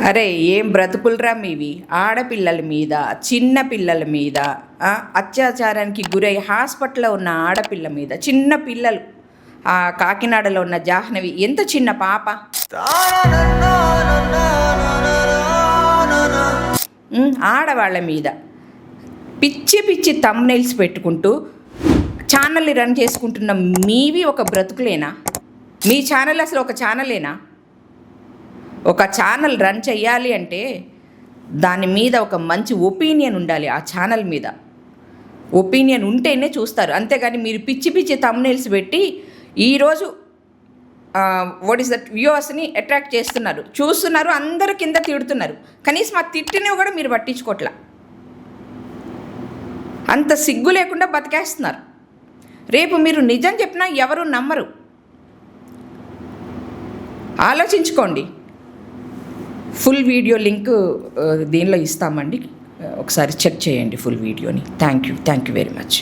అరే ఏం బ్రతుకులరా మీవి. ఆడపిల్లల మీద, చిన్న పిల్లల మీద, అత్యాచారానికి గురై హాస్పిటల్లో ఉన్న ఆడపిల్ల మీద, చిన్న పిల్లలు. కాకినాడలో ఉన్న జాహ్నవి ఎంత చిన్న పాప. ఆడవాళ్ళ మీద పిచ్చి పిచ్చి థంబ్నెయిల్స్ పెట్టుకుంటూ ఛానల్ని రన్ చేసుకుంటున్న మీవి ఒక బ్రతుకులేనా? మీ ఛానల్ అసలు ఒక ఛానలేనా? ఒక ఛానల్ రన్ చెయ్యాలి అంటే దాని మీద ఒక మంచి ఒపీనియన్ ఉండాలి. ఆ ఛానల్ మీద ఒపీనియన్ ఉంటేనే చూస్తారు. అంతేగాని మీరు పిచ్చి పిచ్చి థంబ్నెయిల్స్ పెట్టి ఈరోజు వాట్ ఈస్ దట్ వ్యూవర్స్ని అట్రాక్ట్ చేస్తున్నారు, చూస్తున్నారు, అందరూ కింద తిడుతున్నారు. కనీసం ఆ తిట్టినవి కూడా మీరు పట్టించుకోవట్లా. అంత సిగ్గు లేకుండా బతికేస్తున్నారు. రేపు మీరు నిజం చెప్పినా ఎవరు నమ్మరు. ఆలోచించుకోండి. ఫుల్ వీడియో లింక్ దీనిలో ఇస్తామండి, ఒకసారి చెక్ చేయండి ఫుల్ వీడియోని. Thank you very much.